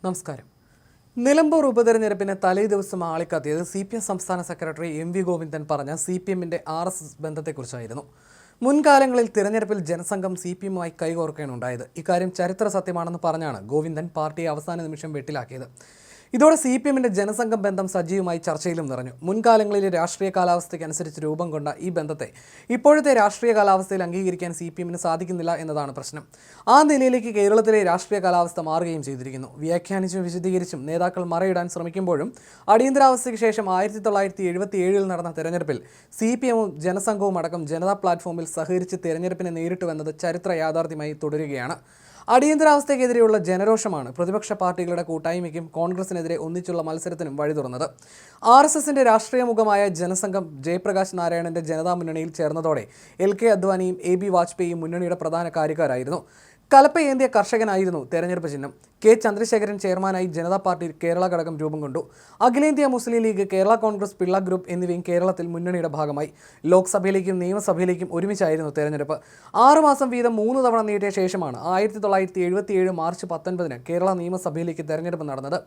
നമസ്കാരം. നിലമ്പൂർ ഉപതെരഞ്ഞെടുപ്പിന് തലേ ദിവസം ആളിക്കത്തിയത് CPM സംസ്ഥാന സെക്രട്ടറി MV ഗോവിന്ദൻ പറഞ്ഞ CPMന്റെ RSS ബന്ധത്തെക്കുറിച്ചായിരുന്നു. മുൻകാലങ്ങളിൽ തിരഞ്ഞെടുപ്പിൽ ജനസംഘം CPMുമായി കൈകോർക്കുകയാണുണ്ടായത്. ഇക്കാര്യം ചരിത്ര സത്യമാണെന്ന് പറഞ്ഞാണ് ഗോവിന്ദൻ പാർട്ടിയെ അവസാന നിമിഷം വെട്ടിലാക്കിയത്. ഇതോടെ CPMന്റെ ജനസംഘം ബന്ധം സജീവമായി ചർച്ചയിലും നിറഞ്ഞു. മുൻകാലങ്ങളിലെ രാഷ്ട്രീയ കാലാവസ്ഥയ്ക്കനുസരിച്ച് രൂപം കൊണ്ട ഈ ബന്ധത്തെ ഇപ്പോഴത്തെ രാഷ്ട്രീയ കാലാവസ്ഥയിൽ അംഗീകരിക്കാൻ CPMന് സാധിക്കുന്നില്ല എന്നതാണ് പ്രശ്നം. ആ നിലയിലേക്ക് കേരളത്തിലെ രാഷ്ട്രീയ കാലാവസ്ഥ മാറുകയും ചെയ്തിരിക്കുന്നു. വ്യാഖ്യാനിച്ചും വിശദീകരിച്ചും നേതാക്കൾ മറയിടാൻ ശ്രമിക്കുമ്പോഴും അടിയന്തരാവസ്ഥയ്ക്ക് ശേഷം 1977 നടന്ന തെരഞ്ഞെടുപ്പിൽ CPMും ജനസംഘവും അടക്കം ജനതാ പ്ലാറ്റ്ഫോമിൽ സഹകരിച്ച് തെരഞ്ഞെടുപ്പിനെ നേരിട്ടുവെന്നത് ചരിത്ര യാഥാർത്ഥ്യമായി തുടരുകയാണ്. അടിയന്തരാവസ്ഥയ്ക്കെതിരെയുള്ള ജനരോഷമാണ് പ്രതിപക്ഷ പാർട്ടികളുടെ കൂട്ടായ്മയ്ക്കും കോൺഗ്രസിനെതിരെ ഒന്നിച്ചുള്ള മത്സരത്തിനും വഴി തുറന്നത്. RSSന്റെ രാഷ്ട്രീയ മുഖമായ ജനസംഘം ജയപ്രകാശ് നാരായണന്റെ ജനതാ മുന്നണിയിൽ ചേർന്നതോടെ LK അദ്വാനിയും AB വാജ്പേയിയും മുന്നണിയുടെ പ്രധാന കാര്യക്കാരായിരുന്നു. കലപ്പയേന്തിയ കർഷകനായിരുന്നു തെരഞ്ഞെടുപ്പ് ചിഹ്നം. K ചന്ദ്രശേഖരൻ ചെയർമാനായി ജനതാ പാർട്ടി കേരള ഘടകം രൂപം കൊണ്ടു. അഖിലേന്ത്യാ മുസ്ലിം ലീഗ്, കേരള കോൺഗ്രസ്, പിള്ള ഗ്രൂപ്പ് എന്നിവയും കേരളത്തിൽ മുന്നണിയുടെ ഭാഗമായി. ലോക്സഭയിലേക്കും നിയമസഭയിലേക്കും ഒരുമിച്ചായിരുന്നു തെരഞ്ഞെടുപ്പ്. 6 മാസം വീതം 3 തവണ നീട്ടിയ ശേഷമാണ് 1977 മാർച്ച് 19 കേരള നിയമസഭയിലേക്ക് തെരഞ്ഞെടുപ്പ് നടന്നത്.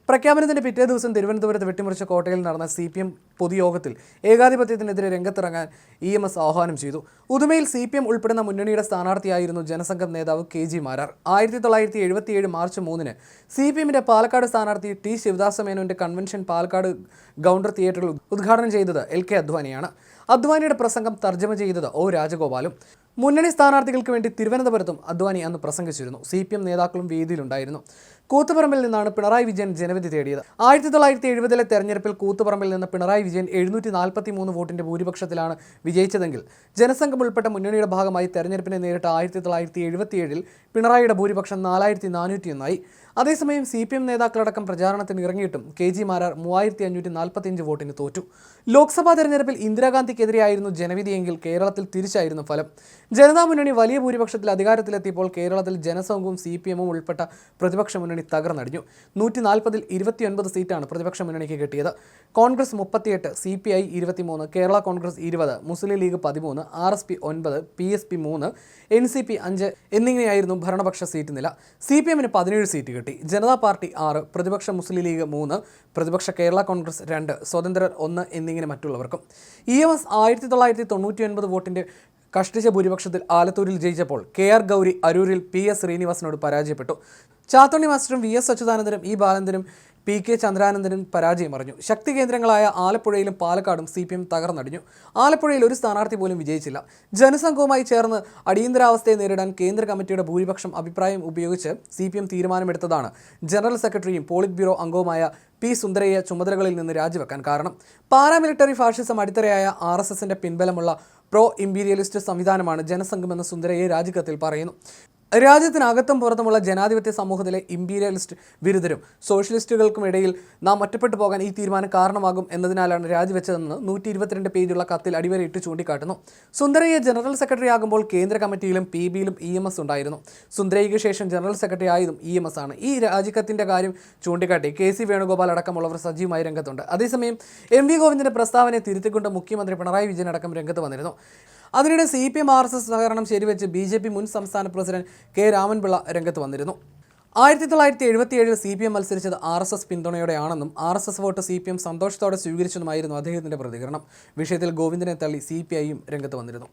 പ്രഖ്യാപനത്തിന്റെ പിറ്റേ ദിവസം തിരുവനന്തപുരത്ത് വെട്ടിമുറിച്ച കോട്ടയിൽ നടന്ന CPM പൊതുയോഗത്തിൽ ഏകാധിപത്യത്തിനെതിരെ രംഗത്തിറങ്ങാൻ EMS ആഹ്വാനം ചെയ്തു. ഉദുമയിൽ CPM ഉൾപ്പെടുന്ന മുന്നണിയുടെ സ്ഥാനാർത്ഥിയായിരുന്നു ജനസംഘം നേതാവ് KG മാരാർ. 1977 മാർച്ച് 3 CPMന്റെ പാലക്കാട് സ്ഥാനാർത്ഥി T ശിവദാസ മേനോന്റെ കൺവെൻഷൻ പാലക്കാട് ഗൗണ്ടർ തിയേറ്ററിൽ ഉദ്ഘാടനം ചെയ്തത് LK അദ്വാനിയാണ്. അദ്വാനിയുടെ പ്രസംഗം തർജ്ജമ ചെയ്തത് O രാജഗോപാലും. മുന്നണി സ്ഥാനാർത്ഥികൾക്ക് വേണ്ടി തിരുവനന്തപുരത്തും അദ്വാനി അന്ന് പ്രസംഗിച്ചിരുന്നു. CPM നേതാക്കളും വേദിയിലുണ്ടായിരുന്നു. കൂത്തുപറമ്പിൽ നിന്നാണ് പിണറായി വിജയൻ ജനവിധി തേടിയത്. 1970 തെരഞ്ഞെടുപ്പിൽ കൂത്തുപറമ്പിൽ നിന്ന് പിണറായി വിജയൻ 743 വോട്ടിന്റെ ഭൂരിപക്ഷത്തിലാണ് വിജയിച്ചതെങ്കിൽ ജനസംഘം ഉൾപ്പെട്ട മുന്നണിയുടെ ഭാഗമായി തെരഞ്ഞെടുപ്പിനെ നേരിട്ട 1977 പിണറായിയുടെ ഭൂരിപക്ഷം 4401 അതേസമയം CPM നേതാക്കളടക്കം പ്രചാരണത്തിന് ഇറങ്ങിയിട്ടും KG മാരാർ 3545 വോട്ടിന് തോറ്റു. ലോക്സഭാ തെരഞ്ഞെടുപ്പിൽ ഇന്ദിരാഗാന്ധിക്കെതിരെയായിരുന്നു ജനവിധിയെങ്കിൽ കേരളത്തിൽ തിരിച്ചായിരുന്നു ഫലം. ജനതാ മുന്നണി വലിയ ഭൂരിപക്ഷത്തിൽ അധികാരത്തിലെത്തിയപ്പോൾ കേരളത്തിൽ ജനസംഘവും CPMും ഉൾപ്പെട്ട പ്രതിപക്ഷ മുന്നണി തകർന്നടിഞ്ഞു. 140-ൽ 29 സീറ്റാണ് പ്രതിപക്ഷ മുന്നണിക്ക് കിട്ടിയത്. Congress 38, CPI 23, Kerala Congress 20, Muslim League 13, RSP 9, PSP 3, NCP 5 എന്നിങ്ങനെയായിരുന്നു ഭരണപക്ഷ സീറ്റ് നില. CPMന് 17 സീറ്റ് കിട്ടി. ജനതാ പാർട്ടി 6, പ്രതിപക്ഷ മുസ്ലിം ലീഗ് 3, പ്രതിപക്ഷ കേരള കോൺഗ്രസ് 2, സ്വതന്ത്രർ 1 എന്നിങ്ങനെ മറ്റുള്ളവർക്കും. EMS 1999 വോട്ടിന്റെ കഷ്ടിച്ച ഭൂരിപക്ഷത്തിൽ ആലത്തൂരിൽ ജയിച്ചപ്പോൾ KR ഗൗരി അരൂരിൽ PS ശ്രീനിവാസനോട് പരാജയപ്പെട്ടു. ചാത്തോണി മാസ്റ്ററും VS അച്യുതാനന്ദനും E ബാലചന്ദ്രനും PK ചന്ദ്രാനന്ദനും പരാജയം അറിഞ്ഞു. ശക്തി കേന്ദ്രങ്ങളായ ആലപ്പുഴയിലും പാലക്കാടും CPM തകർന്നടിഞ്ഞു. ആലപ്പുഴയിൽ ഒരു സ്ഥാനാർത്ഥി പോലും വിജയിച്ചില്ല. ജനസംഘവുമായി ചേർന്ന് അടിയന്തരാവസ്ഥയെ നേരിടാൻ കേന്ദ്ര കമ്മിറ്റിയുടെ ഭൂരിപക്ഷം അഭിപ്രായം ഉപയോഗിച്ച് CPM തീരുമാനമെടുത്തതാണ് ജനറൽ സെക്രട്ടറിയും പോളിറ്റ് ബ്യൂറോ അംഗവുമായ P സുന്ദരയ്യ ചുമതലകളിൽ നിന്ന് രാജിവെക്കാൻ കാരണം. പാരാമിലിറ്ററി ഫാഷിസം അടിത്തറയായ RSSന്റെ പിൻബലമുള്ള പ്രോ ഇമ്പീരിയലിസ്റ്റ് സംവിധാനമാണ് ജനസംഘമെന്ന് സുന്ദരയ്യ രാജിക്കത്തിൽ പറയുന്നു. രാജ്യത്തിനകത്തും പുറത്തുമുള്ള ജനാധിപത്യ സമൂഹത്തിലെ ഇമ്പീരിയലിസ്റ്റ് വിരുദ്ധരും സോഷ്യലിസ്റ്റുകൾക്കും ഇടയിൽ നാം ഒറ്റപ്പെട്ടു പോകാൻ ഈ തീരുമാനം കാരണമാകും എന്നതിനാലാണ് രാജിവെച്ചതെന്ന് 122 പേജുള്ള കത്തിൽ അടിവരയിട്ട് ചൂണ്ടിക്കാട്ടുന്നു. സുന്ദരയ്യ ജനറൽ സെക്രട്ടറി ആകുമ്പോൾ കേന്ദ്ര കമ്മിറ്റിയിലും PBയിലും EMS ഉണ്ടായിരുന്നു. സുന്ദരയ്യയ്ക്ക് ശേഷം ജനറൽ സെക്രട്ടറി ആയതും EMS ആണ്. ഈ രാജിക്കത്തിന്റെ കാര്യം ചൂണ്ടിക്കാട്ടി KC വേണുഗോപാൽ അടക്കമുള്ളവർ സജീവമായി രംഗത്തുണ്ട്. അതേസമയം MV ഗോവിന്ദന്റെ പ്രസ്താവനയെ തിരുത്തിക്കൊണ്ട് മുഖ്യമന്ത്രി പിണറായി വിജയൻ അടക്കം രംഗത്ത് വന്നിരുന്നു. അതിനിടെ CPM RSS സഹകരണം ശരിവെച്ച് BJP മുൻ സംസ്ഥാന പ്രസിഡന്റ് K രാമൻപിള്ള രംഗത്ത് വന്നിരുന്നു. 1977 CPM മത്സരിച്ചത് RSS പിന്തുണയോടെയാണെന്നും RSS വോട്ട് CPM സന്തോഷത്തോടെ സ്വീകരിച്ചെന്നുമായിരുന്നു അദ്ദേഹത്തിന്റെ പ്രതികരണം. വിഷയത്തിൽ ഗോവിന്ദനെ തള്ളി CPIയും രംഗത്ത് വന്നിരുന്നു.